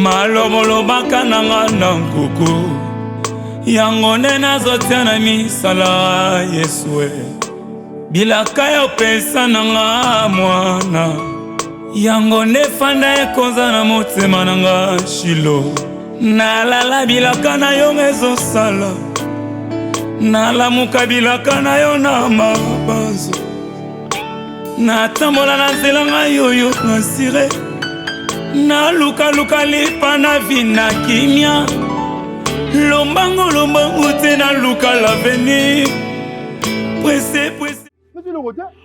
malomolobaka nanga na nkuku yango nde nazotia na misala Yesue bilaka yo pesa nanga mwana yango nde fanda ekonza na motema nanga Shilo nalala bilaka na yo ezosala nalamuka bilaka na yo na mabanzo natambola na nzela ngai yoyo nasire nalukaluka lipa na vina kimia lombango te naluka l'avenir presse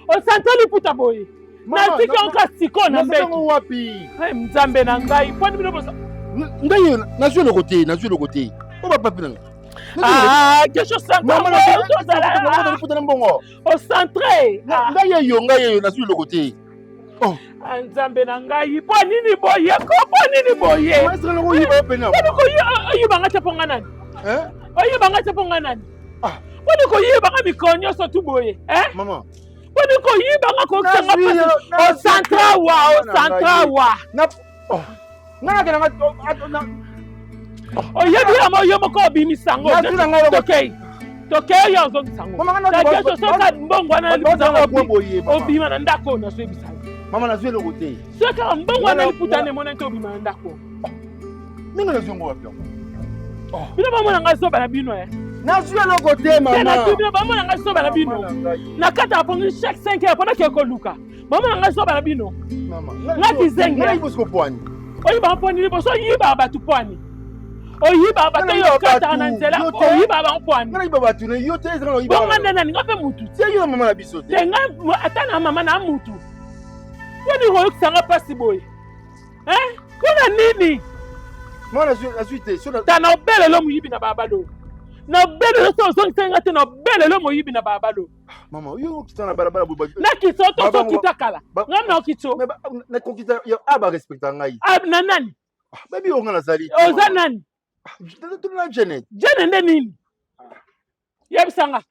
osanteli puta boye natiki onka siko na mbeki mzambe na ngai poni bino bosa ngai nazwi le côté oba papi nanga quelque chose au centre ngai yo nazwi le côté nzambe na ngai po nini boye oyibanga te mponga nani oyibanga te mponga nani poni koyibanga mikolo nyonso tu boye poni koyibanga kokanga ocentre wa oyebi yango yo moko obimisango tokei yo ozongisango takeso soka mbongo wana obima na ndako nazoyebisango Maman nazwi le côté. Soki mbongo wana liputane mona nto obima na ndako mingi nazwi ngo wapi bino bamona ngai soba na bino nazwi le côté mama bino bamona ngai soba na bino na kata apongi chaque 5 heures pendant que koluka bamona ngai soba na bino ngati zenge ngai bosko poani oyiba poani liboso oyiba batu poani oyiba batu yo kata na nzela oyiba ba poani ngai baba tu ne yo te ezra oyiba bonga nana nga pe mutu tie yo mama na biso te tenga atana mama na mutu wani ho kusanga pasi boy kuna nini mwana nazwi te tana obele lo muyibi na babalo na obele lo so zonga te na obele lo muyibi na babalo mama yo kitana barabara boba na kisoto to kitakala ngana okito na kokita yo aba respecta ngai na nani baby onga nazali oza nani tuna Janet nde nini yebisanga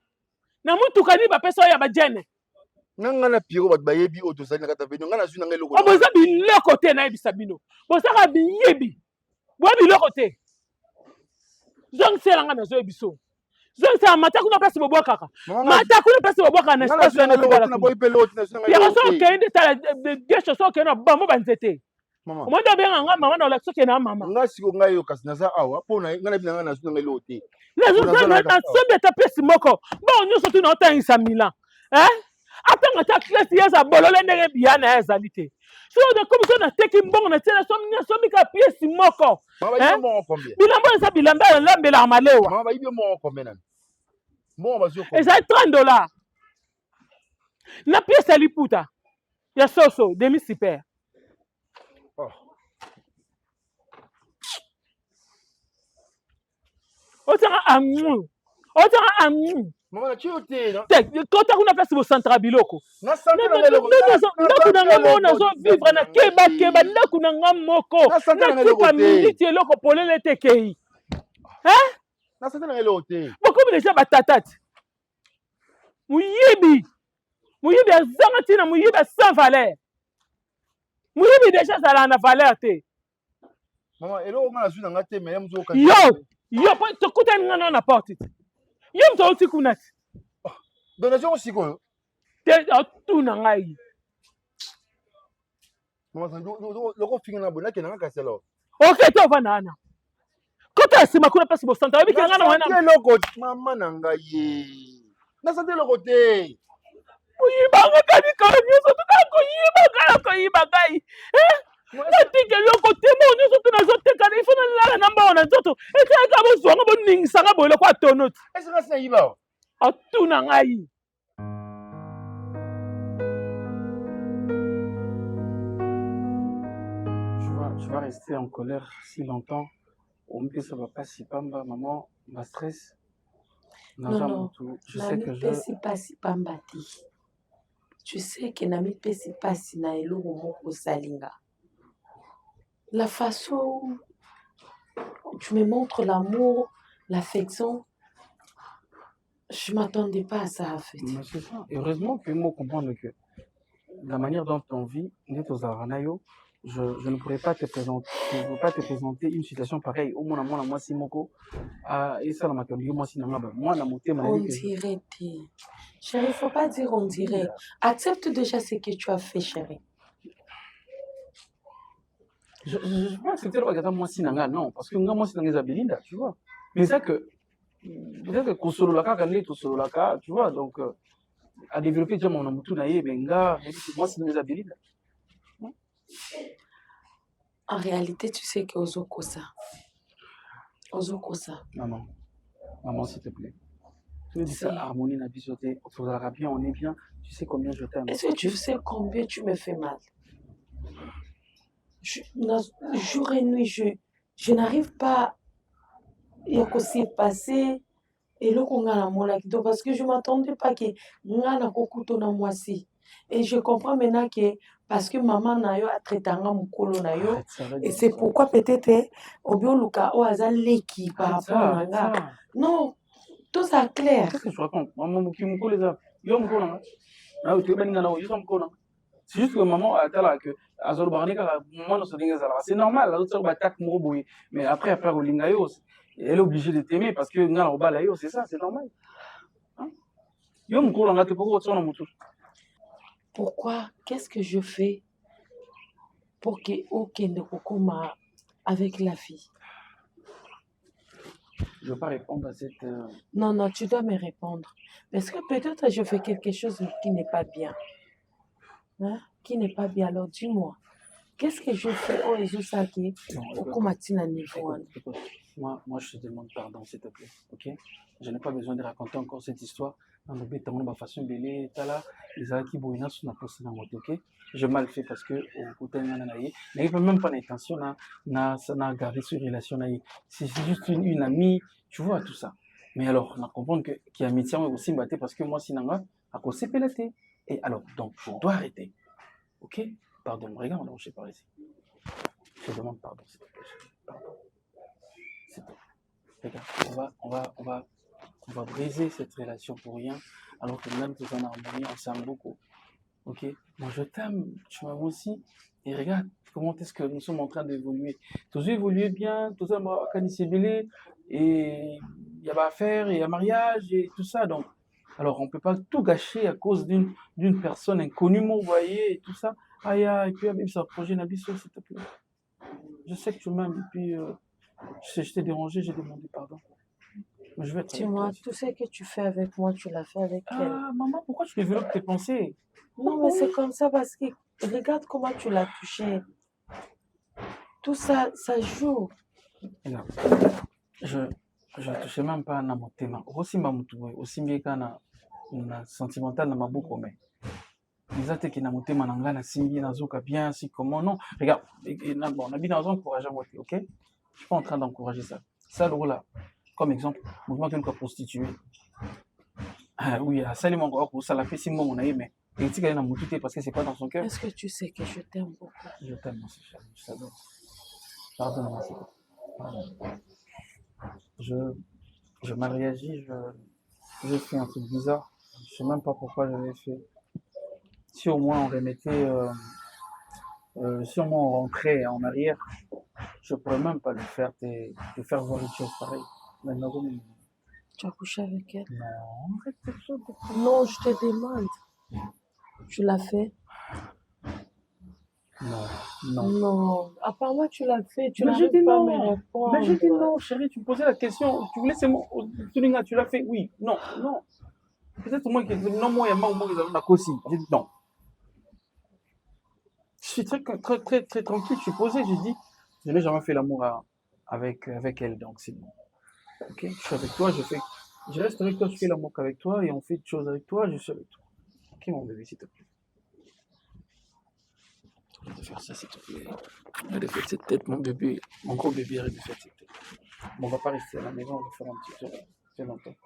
na mutuka ni ba pesa ya ba jene nanga na piro bat bayebi oto sali na kata venyo ngana zwi nanga eloko boza biloko te na yebisa bino bozaka biyebi bwa biloko te zongisela nga nazo yebiso zongisela mata kuna place bobwakaka mata kuna place bobwakaka na station na tobala yako so okende tala gesho so okende na bambo banzete omwende obenga nga mama na olakisi okende na mama nga siko ngai yo kasi naza awa mpo na nga na bina nga nazwi nanga eloko te nasombi ata place moko bongo nyonso tu na otangisa milan atanga ta klesi yeza bolole ndenge biyana ya ezali te so de comme so na teki mbongo na tiena somi ka pièce moko bilambo eza bilamba ya lambela malewa eza $30 na pièce ya liputa ya soso demi super otanga amu Mama chio te no. Kota kuna place bo centre biloko. Na centre na lelo. Ndako na ngamo zo vivre na keba ndako na ngamoko. Na tuka minute eloko polele te kei. Na centre na lelo te. Boko déjà batatati. Muyibi azanga tina muyibi sans valeur. Muyibi déjà ça na valeur te. Mama eloko ngana zuna ngate me yamzo ka. Yo to kuta ngana na porte. Yem to uti kunati. Donation siko. Te tu na ngai. Mama sanjo loko finga na bona ke na kaselo. Okay to vanana. Kota sima kuna pasi bo santa obi kanga na wana. Ke loko mama na ngai. Na sante loko te. Uyiba ngakani ka nyoso to ko yiba ngai. Natike loko te mo nyoso to na zoteka na ifuna lala namba wana nzoto. Eka bo zwanga bo ningisanga bo loko atonoti. Esa sa yiba. Atuna ngai. Je vais rester en colère si longtemps. On me ça va pas si pamba, maman, ma stress. Non, je sais que je pas si pamba ti. Tu sais que nami pesi pas si na eloko moko salinga. La façon où tu me montres l'amour, l'affection, je m'attendais pas à ça en fait. Mais c'est ça. Heureusement que moi comprendre que la manière dont on vit, nous aux Aranayo, je ne pourrais pas te présenter, je ne peux pas te présenter une situation pareille. Au moins, moi, si moko, et ça, moi, si moi, na moté, On dirait, chérie, il ne faut pas dire on dirait. Accepte déjà ce que tu as fait, chérie. Je pense que c'est le moi si nanga non parce que moi si nanga Belinda tu vois mais c'est que peut-être que solo la ka tout solo la ka tu vois donc à développer déjà mon amour na ye benga moi si nanga Belinda En réalité tu sais que ozoko ça maman s'il te plaît tu me dis ça harmonie na bisoté on va bien on est bien tu sais combien je t'aime est-ce que tu sais combien tu me fais mal jour et nuit je n'arrive pas à s'y passer et le parce que je ne m'attendais pas que ngana kokuto na mwasi et je comprends maintenant que parce que maman na yo a traité mon kolo na yo et c'est pourquoi peut-être obioluka o azaleki par rapport à nga non tout ça clair qu'est-ce que je raconte maman muki mukolo za yo mukolo na na tu ben ngana yo mukolo c'est juste que maman a tala que azolo barnika moi no solinga za c'est normal la autre batak mo boy mais après olinga yo elle est obligée de t'aimer parce que ngana obala yo c'est ça c'est normal hein yo mukolo nga te poko tsona mutu pourquoi qu'est-ce que je fais pour que okende kokoma avec la fille je ne veux pas répondre à cette non tu dois me répondre parce que peut-être je fais quelque chose qui n'est pas bien hein? Qui n'est pas bien alors dis-moi qu'est-ce que je fais oh Ezosaki okoma tina niveau moi je te demande pardon s'il te plaît ok je n'ai pas besoin de raconter encore cette histoire dans le béton de ma façon belé tala les aki boina sur na poste na moto ok je mal fait parce que au côté nanaï mais il même pas l'intention na ça n'a gardé sur relation naï c'est juste une amie tu vois tout ça mais alors on comprend que qui amitié aussi batté parce que moi sinanga à cause c'est pélaté et alors donc je dois arrêter ok pardon regarde on je sais pas ici je te demande pardon s'il te plaît pardon c'est tout regarde on va briser cette relation pour rien, alors que même tout en harmonie, on s'aime beaucoup. Ok? Moi, je t'aime, tu m'aimes aussi. Et regarde comment est-ce que nous sommes en train d'évoluer. Tous évoluer bien, tout ça, et il y a affaire, il y a mariage, et tout ça. Donc, alors, on ne peut pas tout gâcher à cause d'une personne inconnue, vous voyez, et tout ça. Aïe, et puis, même ça, projet Nabiso, s'il te plaît. Je sais que tu m'aimes, et puis, je t'ai dérangé, j'ai demandé pardon. Dis-moi, tout ce que tu fais avec moi, tu l'as fait avec elle. Ah, maman, pourquoi tu développes tes pensées? Non, mais c'est comme ça parce que regarde comment tu l'as touché. Tout ça, ça joue. Regarde, je touchais même pas à mon thème. Aussi, aussi bien qu'un sentimental dans ma boucle, mais les athées qui n'ont pas mon thème, si bien, si comment, non. Regarde, on a bien encouragé à moi, ok? Je ne suis pas en train d'encourager ça. Ça, le là. Comme exemple, mouvement qui est prostitué. Oui, ça les manque pour ça la fait si moi on a aimé. Et tu gagnes dans mon tout parce que c'est pas dans son cœur. Est-ce que tu sais que je t'aime beaucoup? Je t'aime aussi, chérie. Je t'adore. Pardonne-moi, c'est quoi. Je m'ai réagi, j'ai fait un truc bizarre. Je sais même pas pourquoi j'avais fait. Si au moins on remettait, si au moins on rentrait en arrière, je pourrais même pas te faire voir une chose pareille. Tu as couché avec elle? Non, arrête cette chose. Non, je te demande. Tu l'as fait? Non. Non. À part moi, tu l'as fait. Tu n'arrives pas à me répondre. Mais j'ai dit non, chérie. Tu me posais la question. Tu voulais seulement. Tu l'as fait? Oui. Non. Peut-être moi qui non, moi, il y a moi qui avons la caution. J'ai dit non. Je suis très tranquille. Je suis posé. J'ai dit, je n'ai jamais fait l'amour avec elle. Donc c'est bon. Ok, je suis avec toi, je reste avec toi, je fais l'amour avec toi et on fait des choses avec toi, je suis avec toi. Ok, mon bébé, s'il te plaît. Arrête de faire ça, s'il te plaît. Arrête de faire cette tête, mon bébé. Mon gros bébé, arrête de faire cette tête. Bon, on va pas rester à la maison, on va faire un petit tour. Ça fait longtemps.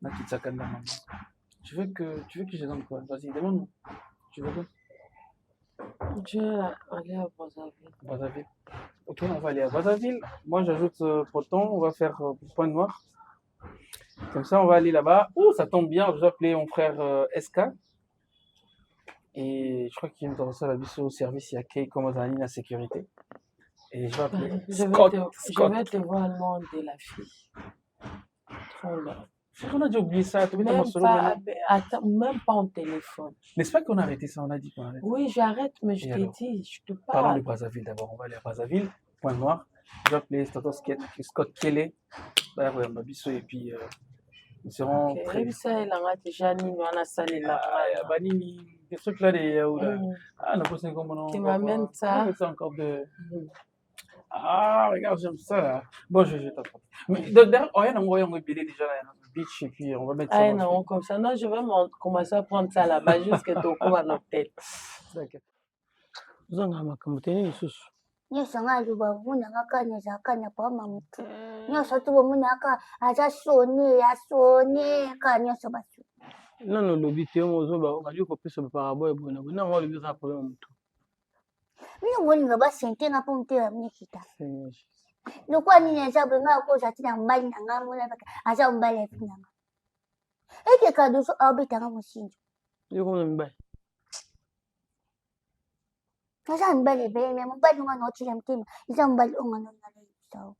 Là, tu te sacs maman. Tu veux que je donne quoi? Vas-y, demande-moi. Tu veux quoi? Je vais aller à Brazzaville. Brazzaville. Ok, on va aller à Brazzaville. Moi, j'ajoute Proton. On va faire Point Noir. Comme ça, on va aller là-bas. Oh, ça tombe bien. Je vais appeler mon frère SK. Et je crois qu'il me reçoit la au service, il y a Kay comme dans la sécurité. Et je vais appeler Je Scott. vais te voir le nom de la fille. Trop là. Frère, on a déjà oublié ça. Même pas en téléphone. N'est-ce pas qu'on a arrêté ça? On a dit qu'on arrête. Oui, j'arrête, mais je t'ai dit, je te parle. Parlons de Brazzaville d'abord. On va aller à Brazzaville. Point noir. Je vais appeler Scott Kelly. Et puis, nous serons prêts. Ça, il a déjà mis dans la salle là. Des trucs là, ah, tu m'amènes ça. Encore de. Ah, regarde, j'aime ça là. Bon, je t'apprends. Mais d'ailleurs, on va déjà là, le beach et puis on va mettre ça. Ah non, comme ça. Non, je vais commencer à prendre ça là-bas jusqu'à ton coup à notre tête. D'accord. Vous en avez comme tenez sous. Nyonso nga luba muna nga kanya za kanya pa mamutu. Nyonso tu muna ka aza soni ya soni ka nyonso basu. Non, le but est on va dire qu'on peut se parabole bon. Non, on le dit ça problème mutu. Mino moni nga ba sente nga pomte ya mikita. Lokwa nini aza benga ko za tina mbali na nga mona baka aza mbali ya tina nga. Eke ka doso abita nga musinjo. Yo comme mbali. Aza mbali be me mbali nga no tira mtima. Aza mbali onga no na leo.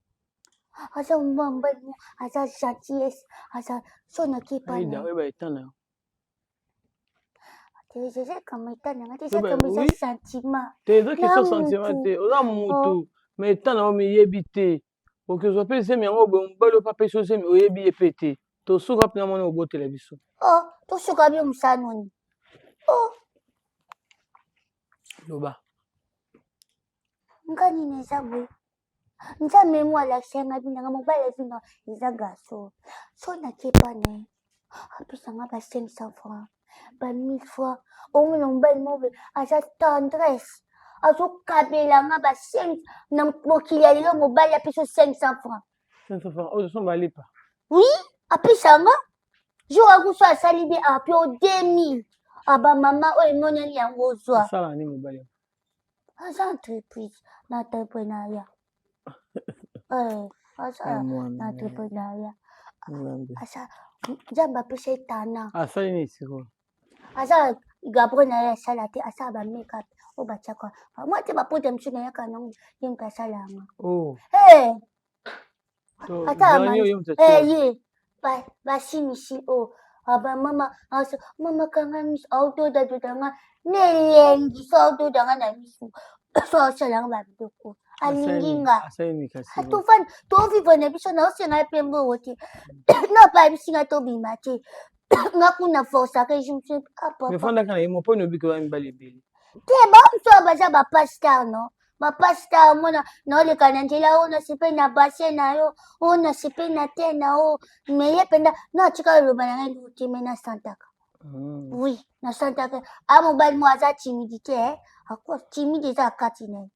Aza mbali aza chatiès aza sona kipa. Ai da ba etana. C'est comme etana nga c'est comme ça sentiment. T'es donc qui sont sentiments te. Oza mutu. Mais etana o mi yebite. O que je peux c'est mi ngo bon balo pa peso c'est mi o yebi epete. To suka pina mona obo television. Oh, to suka bi musanoni. Oh. Loba. Ngani nezabwe. Nza memo ala senga bina nga mobile bina izagaso. So na kepa ne. Apisa nga ba 500 francs. Ba 1000 francs. O mo mobile mobile aza tendresse. Azo kabela nga ba 5 na mokili ya lelo mobile apisa 500 francs. 500 francs. O so ba lipa. Oui, apisa nga. Jo akuso asali bi apio 2000. Aba mama o emona ni yango zwa. Sala ni mobile. Asa entreprise na entrepreneuria. Asa na entrepreneuria. Asa jamba pese tana. Asa ni siko. Asa igabona salate asa ba makeup o ba chakwa. Moi te ba pote mchuna yaka nangu yimka salama. Oh. Ata ye. Ba simisi o. Aba mama asa mama kanga mis auto da danga nelengi so auto danga na misu. So salang ba bidoko. Alinginga. Asa ni kasi. Atufan to vivo na biso na osenga pembo wote. Na pa bisinga to bimate. Nga kuna force ka jumse apa. Me fanda kana imo po no biko wa mbali bili. Te ba so baza ba pastor no. Ba pastor mona no le kananjela ona sipe na base na yo ona sipe na tena o meye penda na chika lo bana ngai time na santaka. Oui, na santaka. A mobile mo aza timidité akwa timide za kati na.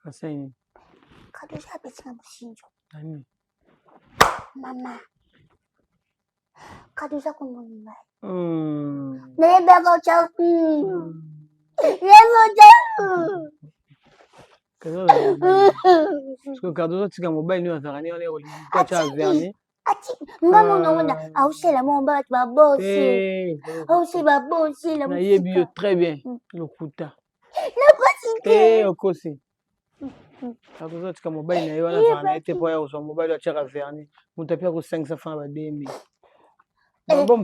Asa ni. Kado ja betinga musinjo. Ani. Mama. Kado ja kumoni mai. Ne ba go cha. Lego cha. Parce que Cardozo tika mobile ni azarani on est au cha verni. Ati ngamo nonda ausela momba ba bosi. Ausi ba bosi la. Na yebi très bien lokuta. Na kwatike. Okosi. Cardozo tika mobile na yo na azarani te po ya uso mobile ya cha verni. Mutapia ko 500 francs ba 2000. Mambo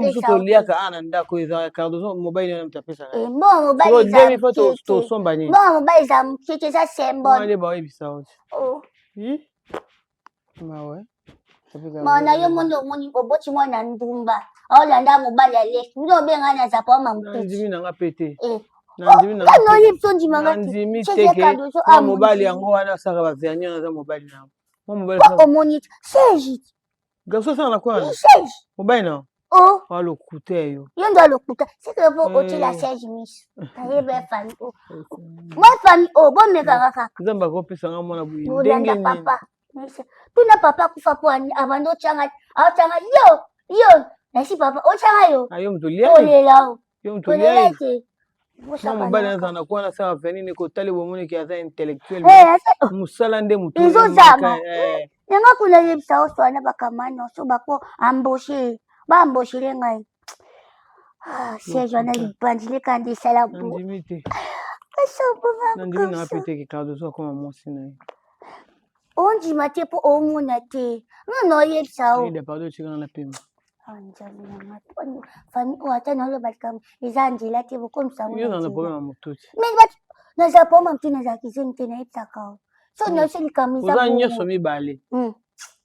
msuto liaka ana ndako iza Cardozo mobile na mtapesa. Bon mobile za. Demi photo to somba ni. Bon mobile za mkike za sembo. Wale ba webi sawa. Oh. Mawe. Mana yo mondo moni oboti mwana ndumba. Olanda mobile ya lesi. Ndo benga na za pa mamutu. Ndimi na nga pete. Ndimi na. No yipso ndima nga. Ndimi teke. Mobile yango wana saka ba verni na za mobile na. Mobile sa. Omoni seji. Gaso sana kwa. Seji. Mobile na. Oh. Walo kute yo. Yondo lo kuta. Sike vo oti la seji miss. Tayebe fami o. Moi fami o bo meka kaka. Nzamba ko pesa nga mona buyi. Ndenge ni. Papa. Tuna papa kufa kwa abando changa. Au changa yo. Nasi papa o changa yo. Ayo mtulia. Ole lao. Yo mtulia. Mama bana sana kwa na sawa feni ni ko tali bomone ki aza intellectuel. Musala nde mutu. Izo zama. Nanga kuna yebisa oswana bakamano so bako amboshe. Ba amboshe ngai. Serge wana libandile kandi esala bo nandimi te asaboma nandimi na pe te Cardozo akoma mwasi na ye ondima te mpo omona te ngana oyebisa o ida pardon etikana na pema nzambe na ngai fami oyo ata naoloba likambo eza nzela te bokomisango yo na problème ya motu te naza poma motu nazalaki zeni te nayebisaka o so nyonso likambo eza oza nyonso mibale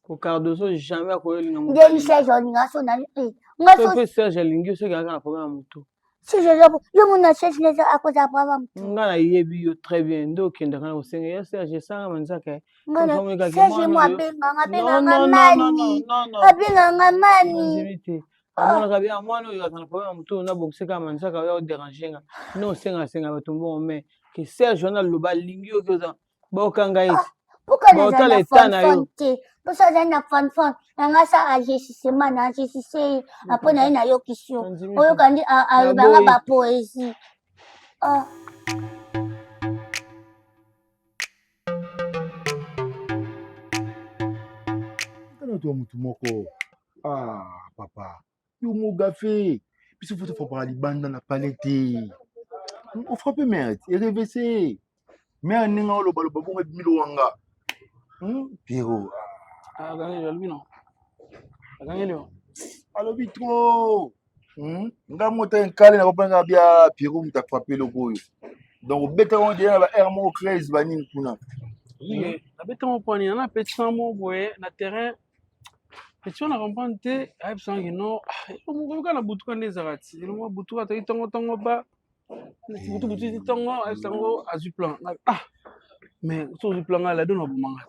ko Cardozo jamais akoyolinga motu ndeni Serge olinga so na mpe Serge alingi soki azaka na problème ya motu yo mona Serge neza akozala problème motu nga nayebi yo très bien nde okendaka na kosenga ya Serge esanga manzaka Serge mo abenganga mani te amonaka bien mwana oyo aza na problème ya motu nabokisaka manzaka oyo oderange nga nde osengasenga bato mbongo me ke Serge wana aloba alingi oki oza baokanga ete baotala eta na yo poso azali na fanfan yanga asa agesisema na agesise apo na ye nayokisi yo oyokandi alobanga bapoésie kana to mutu moko papa yo mogafe biso foto fapaka libanda na palete ofrappe mère erevese mère ninga olobaloba bongo ebimilo wanga Pierrot alobi trop nga mota nkale na kopanga bia Pierrot muta frappe loko oyo donc obeta on dia ba air mo 13 banini kuna nabeta mo pani na petit mo boye na terrain petit on a comprendre te ayeb sangi no mo ko na butuka ndezaka ti mo butuka to tongo ba butu tongo ayeb sango azu plan mais so du plan la donne bomanga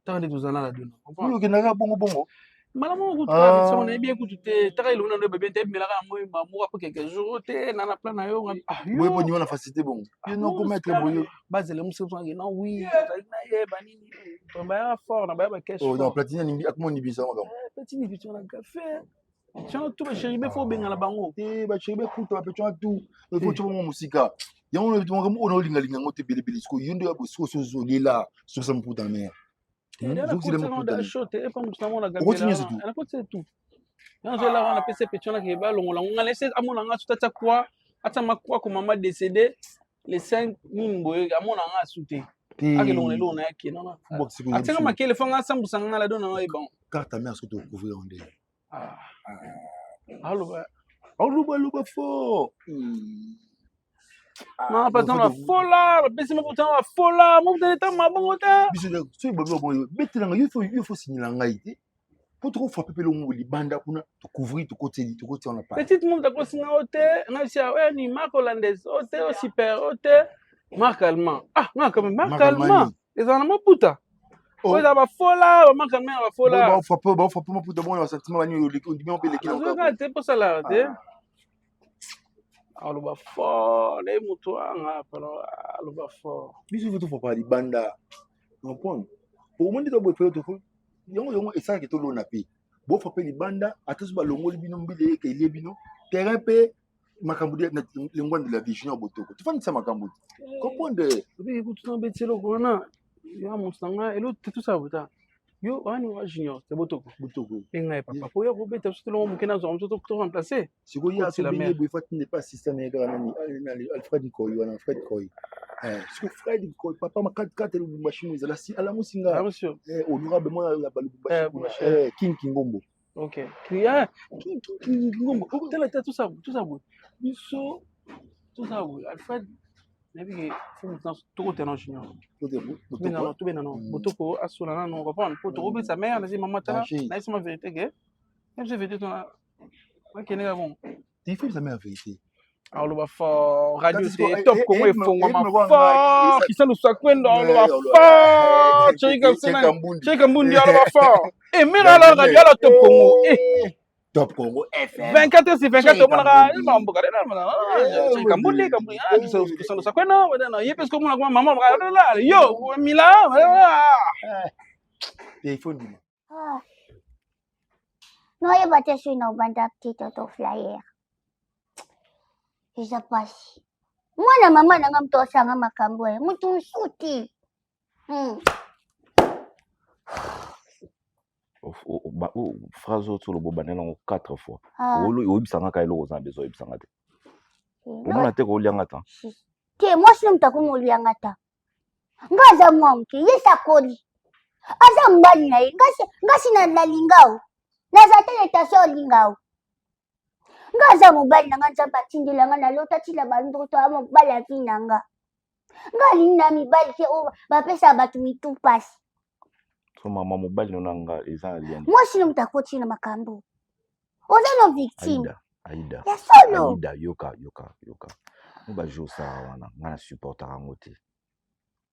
tant de tous la donne yo kenaka bongo malamu kutuka so na bien kutute taka ilona ndo bebe te melaka mo ba ko quelques jours te na la plan na yo boye bo niona facilité bongo yo no ko mettre boye bazele muso so ngena oui na ye banini to ba fort na ba cash oh non platine ni akmo ni bisa ngam platine bitu na café tiens tout ba chéri be fo benga na bango ba chéri be kuta ba petwa tout il faut tumo musika yango no bitu ngam ono linga ngote bele sko yundo ya bosko so zolela so sa mputa mère continue c'est tout c'est tout on là on a PC petona ke ba longola on laisse amona nga tutata quoi atama quoi comme maman décédé les 5 boye amona nga souté akilongole lo na yake non atanga makele fanga sambusa nga la dona no bon car ta mère ce que tu couvrir on dit allo fort non pas dans la fola besi mo pourtant la fola mo de temps ma bon ta biso so bobo bon betelanga il faut signer ngai te pour trop frapper pelo mo libanda kuna to couvrir to côté on a pas petite monde ko singa hote na sia ni marque hollandaise hote au super hote marque allemand marque allemand les en mo puta oh da ba fola marque allemand ba fola ba frapper mo puta bon sentiment bani on dit on peut les qui pour ça là aloba fort les moto anga pero aloba fort biso foto faut pas libanda comprendre pour monde to boy to yongo esa ke to lona pe bo faut pas libanda atasi ba longoli bino mbile ke ile bino terrain pe makambo de lengwa de la vision botoko tu fani ça makambo comprendre bi ku tu betelo kona ya musanga elo tout ça buta yo wani wa junior c'est botoko enga papa po yo ko beta tout le monde kena zo to remplacer c'est ko ya la mère bo faut ne pas système et nani Alfred Koy wana Alfred Koy ce que Fred Koy papa ma 4 le machine za la si ala musinga monsieur honorable moi la balu King Ngombo OK King Ngombo tela tout ça biso tout ça Alfred nabi faut maintenant tout tenant junior tout benano botoko asula non comprendre pour trouver sa mère na maman tala na c'est ma vérité que même c'est vérité toi OK nega bon il faut sa mère vérité alors le fort radio c'est top comment il faut ma fort qui ça nous soit kwendo le fort cheka mbundi alors fort et mira la radio la top Congo Top Congo FM 24 sur 24 mona mambo kadena mona kambundi kisano sakwena wadana yepes ko mona kwa mama la yo mila téléphone dima no ye bate sui no banda tito to flyer isa pasi mwana mama nanga mtosanga makambo ye mutu msuti phrase oyo tolobobanela ngo 4 fois Ah. oyebisanga ka eloko oza na besoin oyebisanga te omona te koolianga ta te mwasi no moto akomolianga ta nga aza mwa moke ye sakoli aza mobali na ye ngasi nalinga o naza te letation olinga o nga aza mobali na nga nzambe atindelanga nalota ntina bandoto ya mobali avi na nga alingi na mibali te oyo bapesaka bato mitu mpasi so mama mobali no na nga eza aliani mwasi no moto akoti na makambo oza no victime Aïda ya solo Aïda yoka mo bajour osala wana nga na supportaka yango te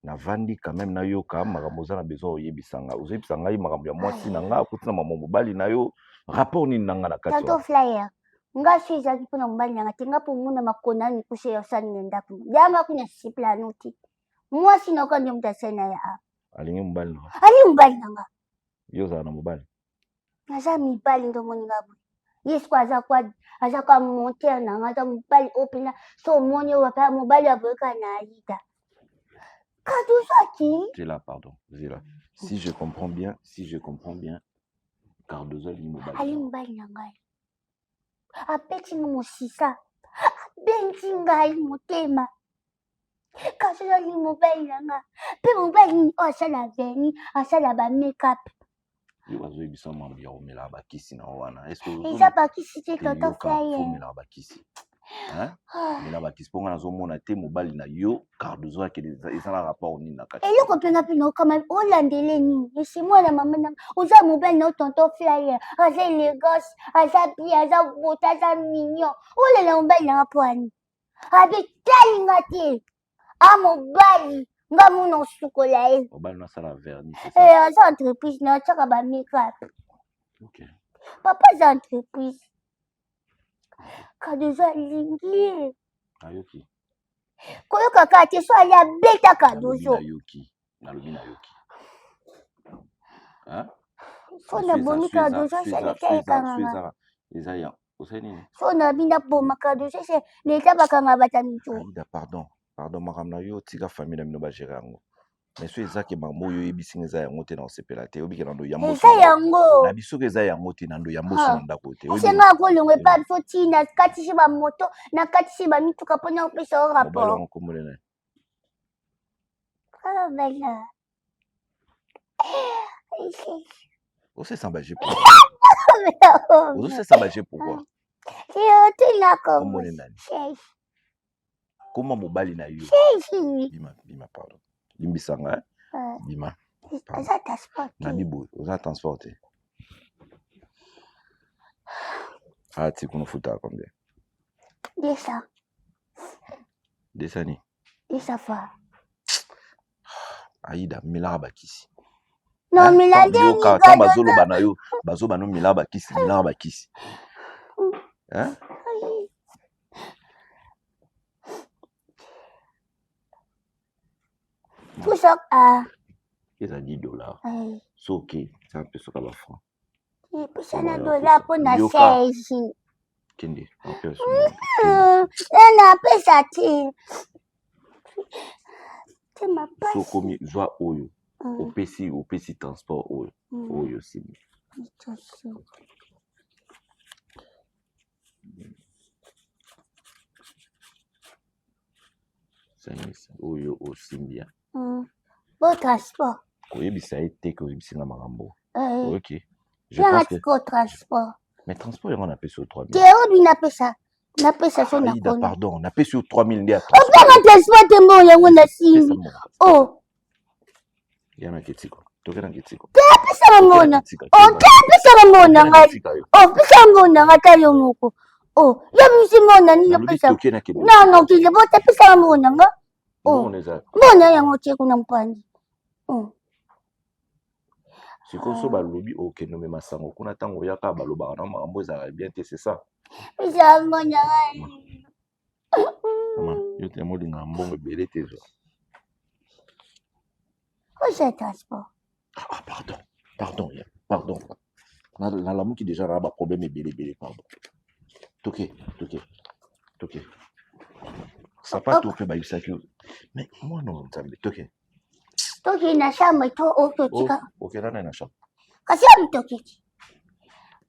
navandi quand même nayoka makambo oza na besoin oyebisanga ozoyebisa ngai makambo ya mwasi na nga akuti na mama mobali na yo rapport nini na nga na kati tato flyer nga so ezalaki mpona mobali nanga te nga mpo mona makona ani kushe ya osali na ndako yanga kuna siplano te mwasi na oka nde moto asali na ya alingi mobali na ali mobali nanga yo ozala na mobali aza mibali ndomoninga boye yesu aza kwa montere nanga aza mobali oyo mpena so omoni oyo bapaya mobali aboyeka na ayida kadozaki Zila pardon Zila si je comprends bien Cardozo alingi mobali ali mobali na ngai apetinga mosisa abendi ngai motema kasi ali mobali na nga mpe mobali nini oyo asala verni asala bamakeup yo bazoyebisa mambo ya komelaka bakisi na wana eza bakisi te toto fomelaka bakisi mela bakisi mponga nazomona te mobali na yo Cardozo ake eza na rapport nini na kati eloko mpenga mpena okama olandele nini esimwana mama nanga oza mobali na tonton flyer aza élégance aza bien aza bote aza mignon olela mobali nanga mpo ani abetalinga te mobali nga muna osukola ye mobali nasala verni aza entreprise na atiaka bamakeup papa aza entreprise Cardozo alingi nayoki koyoka kaka te so ali abeta Cardozo nalobi nayoki so nabomi Cardozo asalaki ayekanga eza ya osali nini so nabinda boma Cardozo ese leta bakanga bata mitu aida pardon makambo na yo tika famille na bino bagere yango mais so ezaki mambo oyo oyebisinga eza yango te na osepela te obiki na ndo eza yango na biso eza yango te na ndo ya mboso na ndako te esenga akolongo epa biso ntina nakatisi bamoto nakatisi bamituka mpona kopesa o rapport kombolena bala osesamba je pourquoi osesamba je pourquoi kombolena koma mobali na yo bima pardon limbisanga bima nabi boye oza transport te ati kuna futa combien 200 ni 200 fois Aïda milaka bakisi non milade ni kaka bazoloba na yo bazoba no milaka bakisi tout ça eza $10 so ok ça un peu soka ba franc pesa na dollar mpona sesi kende napesa te sokomi zwa oyo opesi transport oyo simi oyo osimbia bo transport koyebisa ye te ke oyebisinga makambo ok transport mais transport yango napesi yo 3000 te obi napesa so nakona pardon napesi yo 3000 nde opeka transport te mbo yango nasimbi yana ketiko tokena ketiko apesaka mbona apesaka mbona ngai opesa mbona ngai ta yo moko yo bisi mbona nini opesa nanokile bote apesaka mbona nga mbona yango tie kuna mpandi sikoyo so balobi okende omema sango kuna ntango oyaka balobaka na makambo ezalaka bien te c'est ça pesaka mbona ngai yo te molingaka mbongo ebele te zo oza transport pardon nalamuki déjà na baproblème ebele pardon toke sapato mpe bayebisaki mais mwana nzambe toke na chambre to ototika okenda nai na chambre Kasi amtokiki.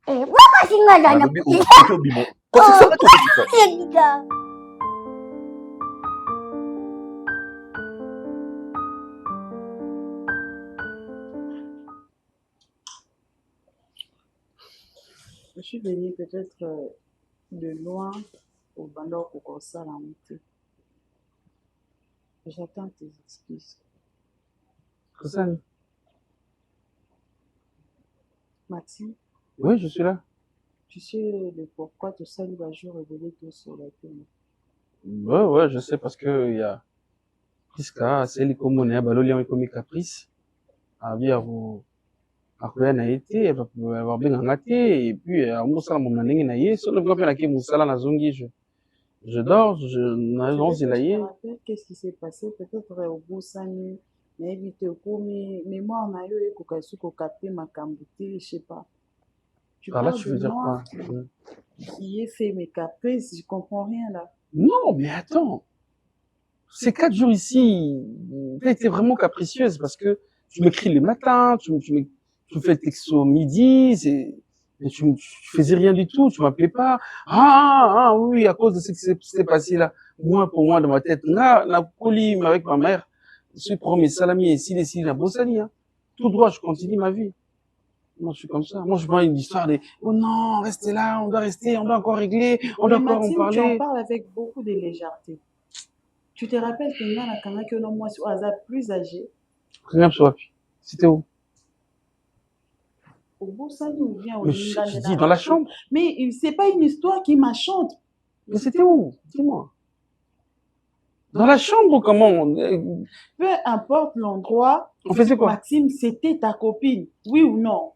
Waka singa dana. Yagika. Je suis venue peut-être de loin au Bandor pour ça la montée. J'attends tes excuses. Rosanne. Mathilde, Oui, je suis là. tu sais le pourquoi tout ça il va jouer révéler tout sur la télé. Ouais, je sais parce que il y a Priska, c'est les communes, baloli ont commis caprice. À bien vous, à quoi na été, elle va avoir bien gâté et puis à mon salon mon nangue na yé, sur le plan la qui mon salon na zongi, je dors, je na non Je zilaye. me rappelle qu'est-ce qui s'est passé peut-être au bout ça mais vite mais moi on a eu kokasu kokapé ma cambouté, je sais pas. Tu Par là, parles tu de veux dire moi quoi? qui ai fait mes caprices, je comprends rien là. Non, mais attends. Ces 4 jours ici, t'as été vraiment capricieuse parce que tu m'écris le matin, tu me fais le texto midi, mais tu faisais rien du tout, tu m'appelais pas. Oui, à cause de ce qui s'est passé là. Moi, pour moi, dans ma tête, na colis avec ma mère, je suis promis salami et si, la bossani, hein. Tout droit, je continue ma vie. Moi, je suis comme ça. Moi, je vois une histoire de, oh non, restez là, on doit rester, on doit encore régler, on doit encore en Maxime, tu en parler. parles avec beaucoup de légèreté. Tu te rappelles que Nana Kanaki, moi, sur hasard plus âgé. Rien sur la pluie. C'était où? Au bout, ça nous vient au Mais je dis dans la chambre. Mais c'est pas une histoire qui m'enchante. Mais c'était où? Dis-moi. Dans la chambre ou comment? Peu importe l'endroit. On faisait quoi? Maxime, c'était ta copine. Oui ou non?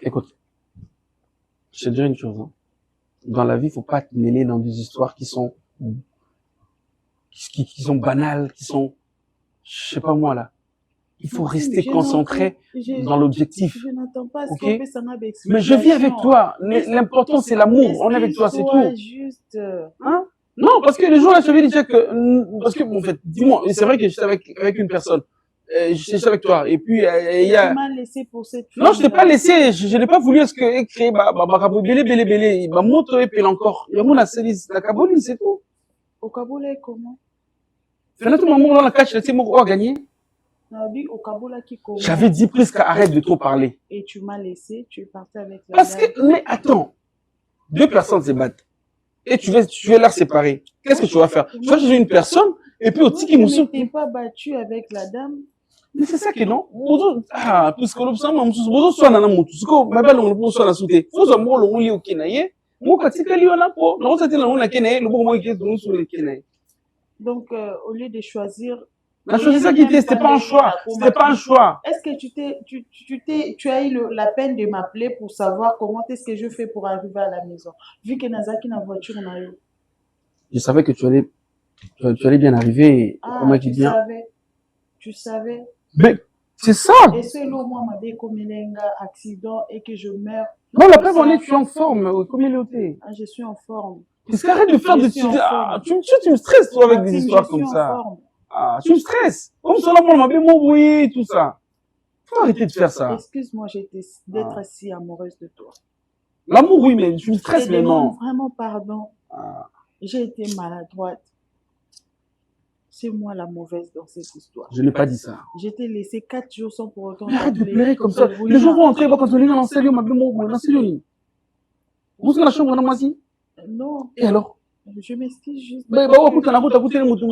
Écoute, je te dis une chose. Hein. Dans la vie, il faut pas te mêler dans des histoires qui sont banales, qui sont, je sais pas moi là. Il faut rester concentré dans l'objectif. Je n'attends pas ce okay? qu'on peut s'en avoir. Mais je vis avec toi. L'important, c'est l'amour. On est avec toi, c'est tout. Juste... Hein? Non, parce que les jours là, je t'avais dit que, parce que, en fait, dis-moi, c'est vrai que j'étais avec une personne. J'étais avec toi. Et puis, il y a... Tu m'as laissé pour cette fille. Non, je t'ai pas laissé. Je n'ai pas voulu créer, belé. Ma moto, et puis encore. Il y a mon assélis, la Kaboli, c'est tout. Au Kabola, comment? Fais-le tout, maman, dans la cache, c'est moi qui gagné. J'avais dit presque arrête de trop parler. Et tu m'as laissé, tu es parti avec la Parce que, mais attends. 2 personnes se battent. Et tu veux leur séparer. Qu'est-ce que tu vas faire? Tu vas chercher une personne, et puis au tiki moussou. Tu n'es pas battu avec la dame. Mais c'est ça que non. Parce que l'option, bozo soit nana mutu. Ce que ma belle on le soit la souté. Faut ça mo lo ngoli o kenaye. Mo katika liyo na po. Non ça te la ngona kenaye, le bo mo ke do sur le kenaye. Donc au lieu de choisir. La chose c'est ça qui était, c'était pas un choix. C'était pas un choix. Est-ce que tu as eu la peine de m'appeler pour savoir comment est-ce que je fais pour arriver à la maison? Vu que Nazaki na voiture on a eu. Je savais que tu allais bien arriver. Comment tu dis? Tu savais. Mais c'est ça. Et c'est là moi m'a dit comme il y a un accident et que je meurs. Non, la preuve on est, tu es en forme. Comme il est. Ah, je suis en forme. Parce qu'arrête de faire des tu me stresses toi avec des histoires comme ça. Ah, tu me stresses. Comme ça là, on m'a bien m'envoyer tout ça. Faut arrêter de faire ça. Excuse-moi, d'être si amoureuse de toi. L'amour, oui, mais tu me stresses maintenant. Vraiment pardon. J'ai été maladroite. C'est moi la mauvaise dans cette histoire. Je n'ai pas dit ça. Je t'ai laissé 4 jours sans pour autant. Arrête de pleurer comme ça. Les gens vont entrer, ils vont continuer dans l'enseignant, ma bien l'enseignant. Vous êtes dans la chambre, on a moisi? Non. Et alors? Je m'excuse juste. Mais bah, écoute, on a coûté le mouton,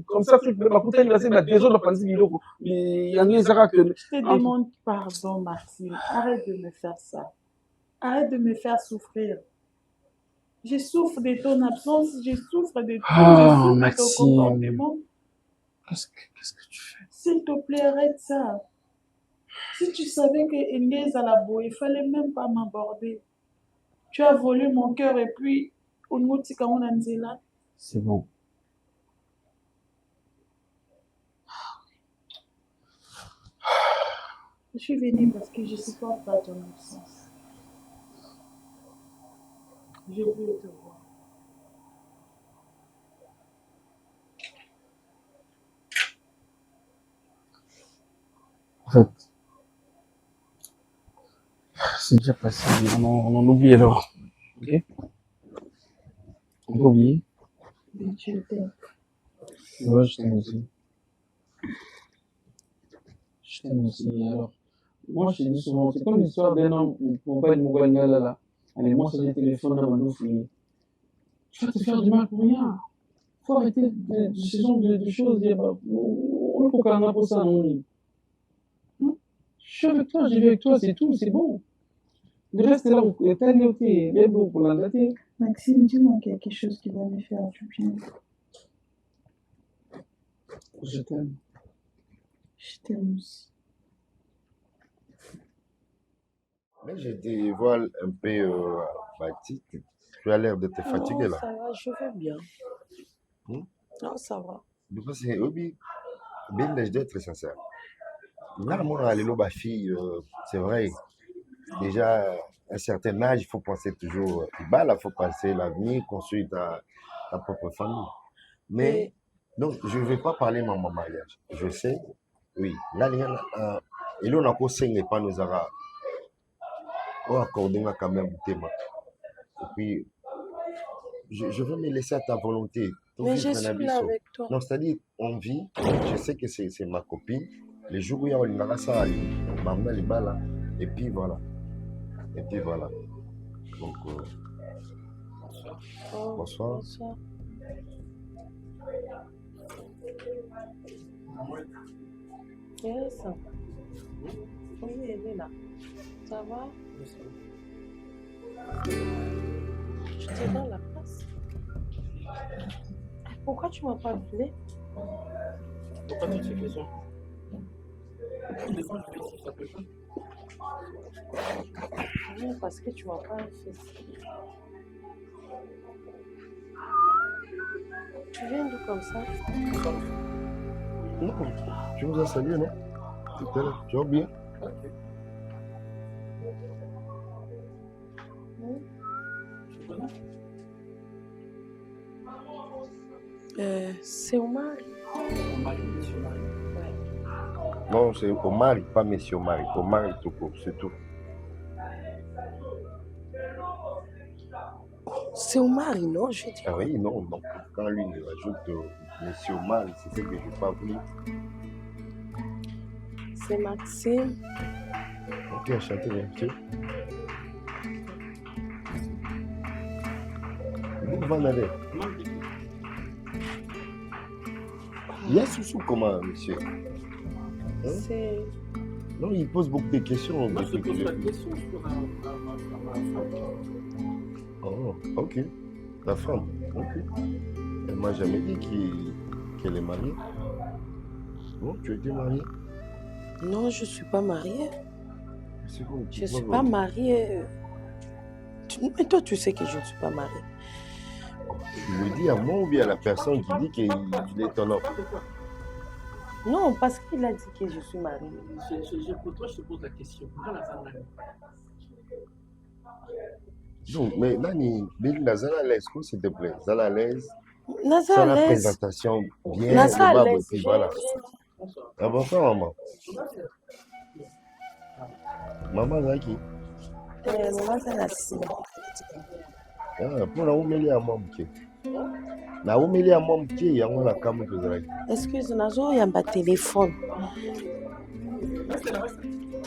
comme ça, tu peux pas coûter la 2 heures de penser vidéo. Il y a un Zara que. Je te demande pardon, Maxime. Arrête de me faire ça. Arrête de me faire souffrir. Je souffre de ton absence, je souffre de tout, Maxime. De ton comportement. Qu'est-ce que tu fais? S'il te plaît, arrête ça. Si tu savais que Inès à la boue, il fallait même pas m'aborder. Tu as volé mon cœur et puis, c'est bon. Je suis venue parce que je ne supporte pas ton absence. Je veux te voir. c'est déjà passé. On en oublie alors. Ok? On peut oublier. Je t'aime. Ouais, je t'aime aussi. Je t'aime aussi. Alors, moi, je te dis souvent, c'est comme l'histoire d'un homme, mon père de Mougalina là. Allez, moi, ça j'ai téléphone dans mon fouillé. Tu vas te faire du mal pour rien. Faut arrêter ce genre de choses. Dire, on peut qu'on a pour ça, non? Je suis avec toi, j'ai vu avec toi, c'est tout, c'est bon. Le reste, là, t'as noté, bien beau pour la dater. Maxime, dis-moi quelque chose qui va me faire du bien. Je t'aime. Je t'aime aussi. Mais je te vois un peu fatigué. Tu as l'air de te fatiguer là. Ça va, je vais bien. Non, ça va. Parce que Obi, bien je dois être sincère. Là, mon allélo, ma fille, c'est vrai. Déjà, à un certain âge, il faut penser toujours. Il faut penser l'avenir, construire ta propre famille. Mais, donc, je ne vais pas parler de mon mariage. Je sais, oui. Là, et là, on a encore n'est pas nos arabes. On a accordé quand même le thème. Et puis, je veux me laisser à ta volonté. Mais je suis là avec toi. Non, c'est-à-dire, on vit, je sais que c'est ma copine. Les jours où il y a un ça, maman, les balles, et puis voilà. Et puis voilà. Donc, bonsoir. Bonsoir. Yes. Oui, elle est là. Ça va? Je t'ai dans la place. Pourquoi tu m'as pas appelé? Pourquoi tu fais ça? Non, parce que tu m'as pas fait ça. Tu viens d'où comme ça? Non, tu nous as salué, non? Tout à l'heure, tu vas bien? C'est Omar. Non, c'est Omar, pas Monsieur Omar. Omar est tout court, c'est tout. C'est Omar, non? Je dis. Ah oui, non, non. Quand lui il rajoute Monsieur Omar, c'est ce que je n'ai pas voulu. C'est Maxime. Ok, enchanté, merci. Vous m'en allez. Il y a Soussou comment, monsieur? C'est... Non, il pose beaucoup de questions. Moi, je te pose la question sur ma Oh, ok. La femme, ok. Elle m'a jamais dit qu'elle est mariée. Bon, tu étais mariée? Non, je ne suis pas mariée. Bon, je ne suis pas mariée. Mais toi, tu sais que je ne suis pas mariée. Tu le dis à moi ou bien à la personne qui dit qu'il est ton homme? Non, parce qu'il a dit que je suis mariée. Pour toi, je te pose la question. Donc, mais là, Nazala à l'aise, s'il te plaît. Nazala à l'aise. Nazala à l'aise. La présentation bien. Nazala à l'aise. Et puis voilà. Ah, bonsoir, maman. Maman, là, qui? Maman, c'est la scie. Ah, pour la oumélie à moi, ok. La oumélie à moi, ok, il y a un caméra que vous avez. Excuse-moi, il y a un téléphone.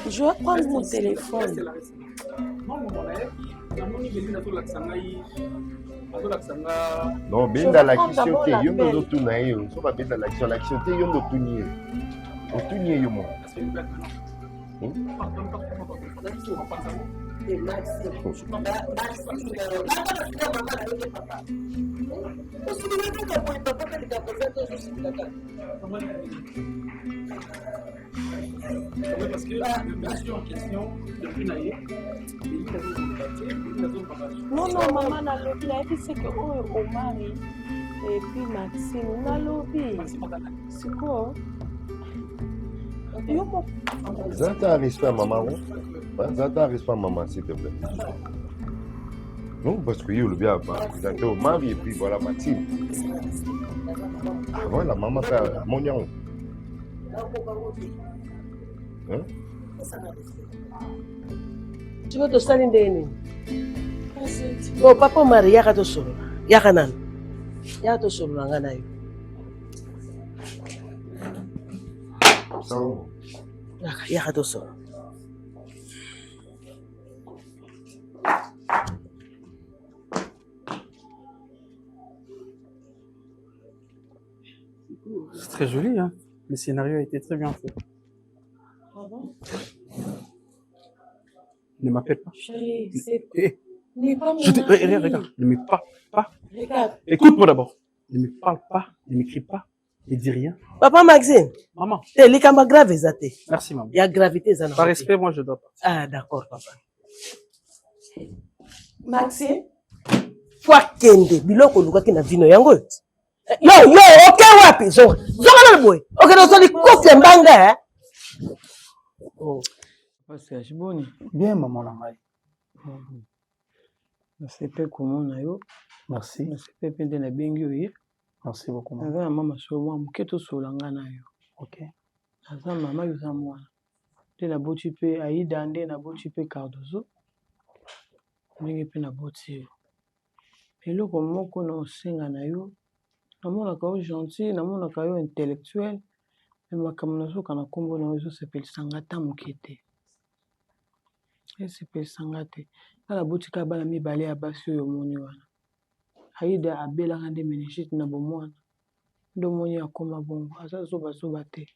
Je vais prendre mon téléphone. Non, bien dans la question, il y a un autre tour. Il faut pas bien dans l'action. L'action, il y a un autre tour. Au tour, il y a un autre. Non, maman, n'a lobby, c'est que Omar et puis Maxime, n'a lobby. C'est quoi? Zata respect à maman. Zata respect à maman, s'il te plaît. Non, parce que il y a le bien présenté au mari et puis voilà Maxime. Voilà, maman fait mon yon. Hein? Tu veux te salir de bon, papa Marie, yaka to solo. Yaka nan. Yaka to solo nga na yo. Sawa. Yaka to solo. C'est très joli, hein. Le scénario a été très bien fait. Ah bon? Ne m'appelle pas. Chérie, c'est... Eh, N'est pas mon regarde. Ne me parle pas. Regarde. Écoute-moi d'abord. Ne me parle pas, ne m'écris pas, ne dis rien. Papa Maxime. Maman. Eh, les camas graves, Zate. Merci, maman. Il y a gravité, ça. Par respect, moi, je dois partir. Ah, d'accord, papa. Maxime? Fois kende, biloko luka ki na vino yango. Yo, ok wapi? Zonga na boy. Ok, no so li kofi mbanga, hein? Oh. Parce que bon. Bien, maman, la maille. C'est pas comment yo. Merci. C'est pas de la bengi oui. Merci beaucoup. Maman. Maman so moi muketo solanga na yo. OK. Aza mama yo za moi. De na boti pe Aïda nde na boti pe Cardozo. Ndenge pe na boti yo. Eloko moko na osenga na yo. Namona ka yo gentil, namona ka yo intellectuel. Mais makambo na soka na kombo na yo sepelisa ta mokete. Sepelisa te. Kala boti ka bana mibale ya basi oyo moni wana. Aïda abelaka nde meningite na bomwana. Ndo moni akoma bongo. Aza zoba te.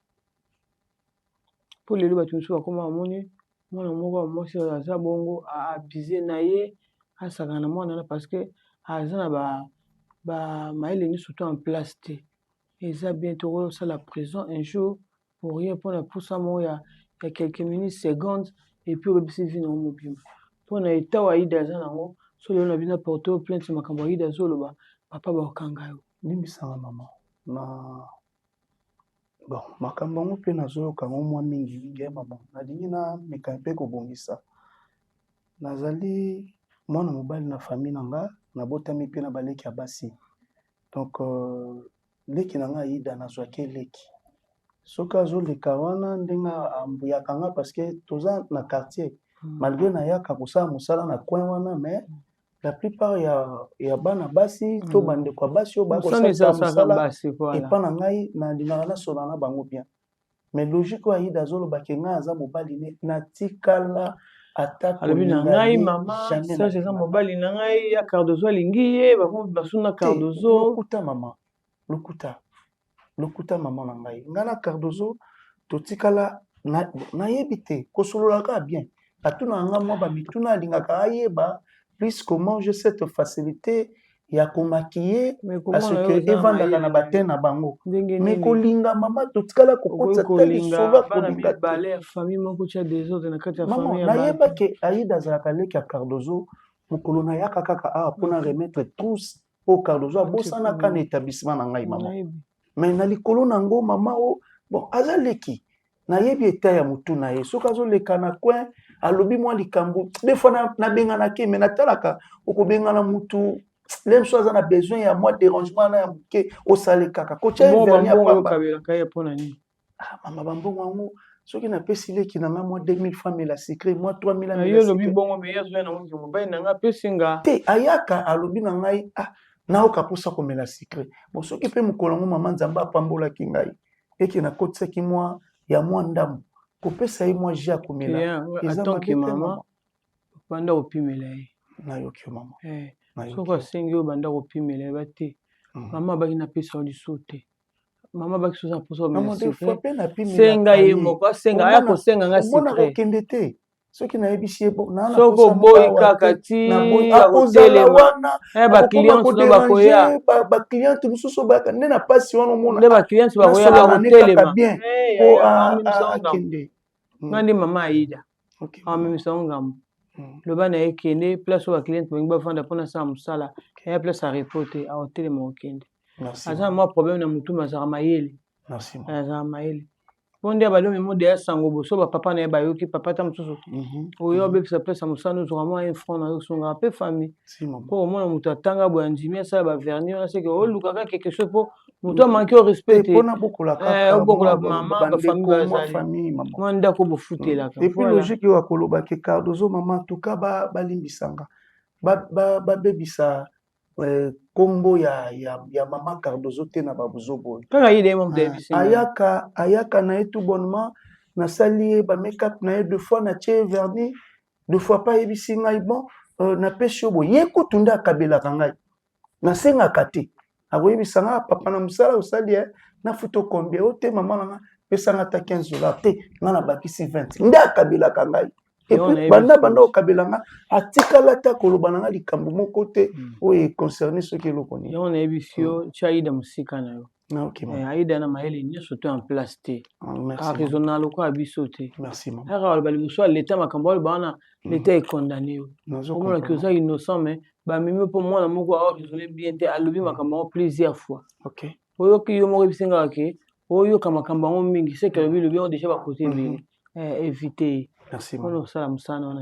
Po lelo bato mosusu bakoma bamoni mwana moko mwasi aza bongo abize na ye asaka na mwana na parce que aza na ba maele ni surtout en place te. Eza bientôt ça la prison un jour pour rien pour la poussa mo ya quelques minutes secondes et puis au bisi vino mobima. Pour na eta wa Aïda aza nango so lelo na bina porter plainte makambo Aïda zoloba papa ba okanga yo. Limbisanga maman. Na bon, makambo ngo pe nazoyoka ngo mwa mingi ya maman. Nalingi na meka mpe kobongisa. Nazali mwana mobali na famille nanga nabotami pe na baleki ya basi. Donc leki nanga Aïda nazwaki leki. Soki azoleka wana ndenge ambuyaka nga parce que toza na quartier. Malgré nayaka kosala mosala na coin wana mais la plupart ya bana basi to bande kwa basi o ba ko sa mosala et pas na ngai na lingana na sola na bango bien mais logique wa Aïda zolo bakenga aza mobali ne na tikala ata alobi na ngai mama ça c'est ça mobali na ngai ya Cardozo alingi ye basuna Cardozo lokuta mama lokuta mama na ngai ngana Cardozo to tikala na yebite kosolola ka bien atuna nga mwa ba mituna alingaka ayeba plus comment j'ai cette facilité ya komaquiller parce que evandaka na bate na bango mais kolinga mama totikala kokotsa tali solo kolinga bale famille moko tia des autres na kati ya famille maman nayeba ke Aïda azalaka leki ya Cardozo mokolo na yaka kaka awa mpona remettre tous o Cardozo abosanaka na établissement na ngai mama mais na likolo nango mama o bon aza leki nayebi eta ya mutu na ye soki azoleka na coin alobi mwa likambo des fois nabenganaki mais natalaka okobengana mutu lem so aza na besoin ya mwa dérangement na ya moke osale kaka kotia mama bambongo yango soki napesi leki na nga mwa 2000 francs mais la secret mwa 3000 te ayaka alobi na ngai naoka posa komela secret bon soki mpe mokolo yango mama nzambe apambolaki ngai eke nakotisaki mwa ya mwa ndambo kopesa ye mwa jia komela atanke mama banda kopimela ye nayoki yo mama soko asengi oyo banda kopimela ye bate mama abaki napesa yo liso te mama abaki soza mposa komela senga ye moko asenga aya kosenga nga omona kokende te soki nayebisi ye soko oboyi kaka ti akotelema bacliente no bakoya bacliente mosusu bayaka nde na pasi wana omona nde bacliente bakoya bakotelema akende nga nde mama Aïda amemisango ngambo loba na ye kende place oyo bacliente bangi bafanda mpona asala mosala aya place ya repos te akotelema okende aza na mwa problème na motu azalaka mayele azalaka mayele Bonde ya balo memo de sango boso ba papa na ba yoki papa ta mususu. Oyo be sa pesa musano vraiment un front na yo songa pe famille. Ko mona muta tanga bo andimi ça ba verni on sait que o luka quelque chose pour muto manquer au respect. Pona beaucoup la kaka. Beaucoup la maman ba famille maman. Mwanda ko bo futé la. Et puis logique yo akoloba ke Cardozo maman en tout cas ba limbisanga. Ba bebisa kombo ya mama Cardozo te na babuzobo. Kaka yide mom de bisi. Ayaka na tout bonnement na sali ba make-up na 2 fois na tie vernis 2 fois pas ebisi ngai bon na pesho bo yeko tunda kabela kangai na senga kati aboyebisa nga papa na musala osali na futo combien o te mama na pesa nga ta $15 te nga na bakisi 20 nda kabela kangai. Et puis banda okabela nga atikala ta koloba na nga likambo moko te oyo concerné ce que lokoni yo na ebisio chaida musika na yo. OK aida na maele nyonso to en place te raisonnable ko abiso te. Merci maman. Ara bali muso l'état makambo bana l'état est condamné yo. Comment que ça innocent mais ba mimi pour moi na moko a raisonné bien te alobi makambo plusieurs fois. OK oyo ki yo moko bisinga ke oyo kama makambo mingi c'est que le bien déjà ba côté bien éviter. Merci maman.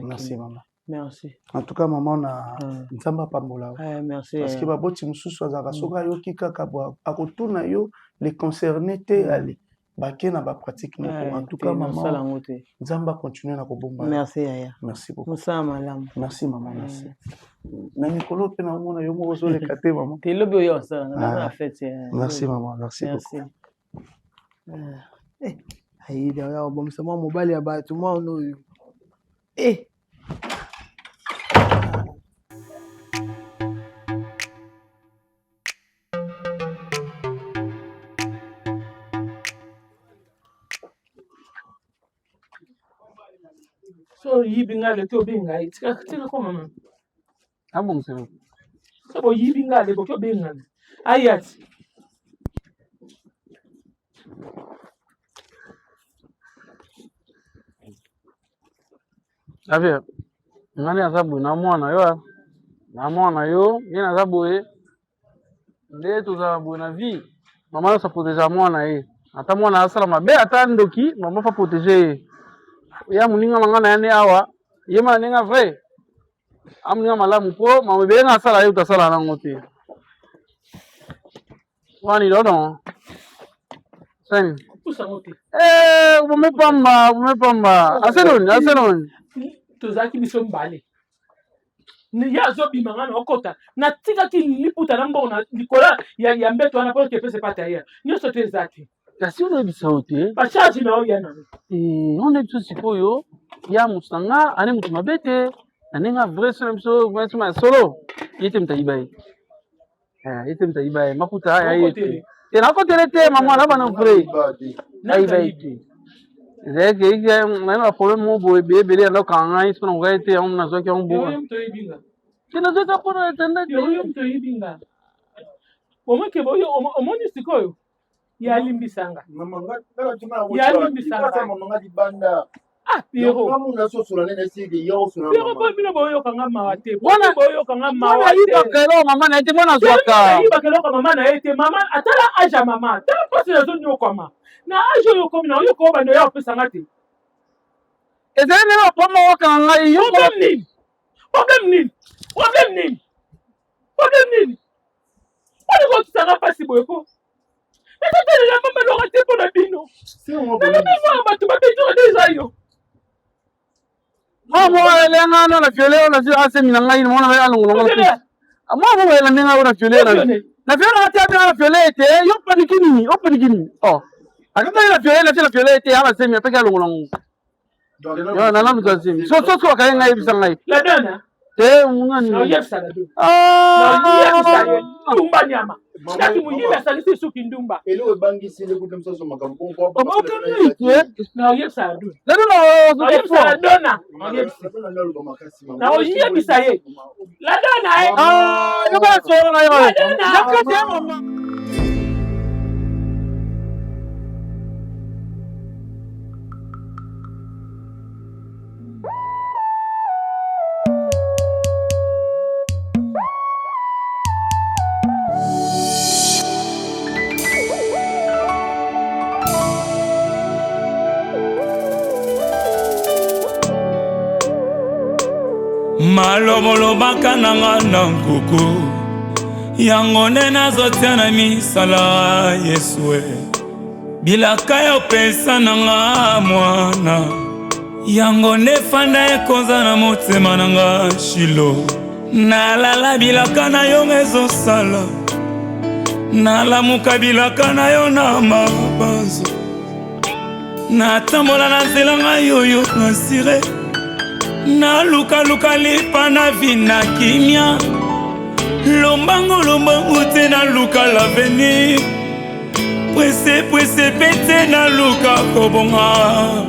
Merci maman. Merci. En tout cas maman na nzamba pambola. Merci. Parce que baboti mususu azaka soka yo kika bo akotuna yo les concernés te aller. Bake na ba pratique moko. En tout cas maman nzamba continue na kobomba. Merci yaya. Merci beaucoup. Musa malam. Merci maman, merci. Na Nicolo pe na mona yo mo zo le kate maman. Te lobo yo ça na fête. Merci maman, merci beaucoup. Ayi ya bomsa mwa mobali ya bato mwa oyo. So yibinga le to binga tika kwa mama. Bon c'est bon. So yibinga le to binga. Ayat. Afia. Ngani asabu na mwana yo, ngina asabu nde tuzabu na vie. Mama yo sa protéger mwana ata mwana asala mabe ata ndoki mama fa protéger ya muninga mangana yani awa yema ninga vrai amuninga malamu po mama be nga sala yo utasala nango te wani dodo sen umepamba asenoni tozaki biso mbale ni ya zo bimanga na okota na tika ki liputa na mbona likola ya mbeto ana po ke pese pata ya nyoso te zati kasi ono bisa ote ba charge na oya na ono biso sikoyo ya musanga ane mutu mabete anenga vrai so vraiment solo yete mtaibai maputa ya yete tena ko telete mama na bana vrai naibai te zeke ike na problème mo boy bebe ndo kanga iso no gaite on na zoki on bo kina zoka pona tenda yo mto ibinga omake boyo omoni sikoyo ya limbisanga mama ngala tuma ya limbisanga mama ngadi banda Piro ngamu na so sura nene sigi yo sura Piro bo bino boyo kanga mawate boyo kanga mawate iba kelo mama na ete mona zwaka iba kelo ka mama na ete mama atala aja mama tala pasi na zoni yokoma na ajo yokomi na yoko bando ya opesa ngati ezene na pomo waka ngai yo problem nini wani ko tsanga pasi boyko Nete la mama lo rate pour la bino si on va voir ba tu ba bejo déjà yo Mama ele ngana na fiole na si ase mina ngai mona ba alungu ngo mama ele ninga ora fiole na fiole ati abi na fiole ete yo panikini oh akata na fiole ete ala semi ataka alungu ngo yo na namu tazimi so ka ngai bisa ngai la dona ngani na yefsa la dona na yefsa tumba nyama ndaki muyiba salisi suki ndumba ele bangisi le kutem so makambo ko na yefsa la dona na yefsa la dona na oyiye bisaye la dona yo ba so na yo mama Maloboloba kananga na nkuku yango nde nazotia na misala Yesue bilaka yo pesa nanga mwana yango nde fanda ekonza na motema nanga Shilo nalala bilaka na yo ezosala nalamuka bilaka na yo na mabanzo natambola na nzela ngai oyo nasire nalukaluka lipa na vina kimia lombango te naluka l'avenir pwese pete naluka kobonga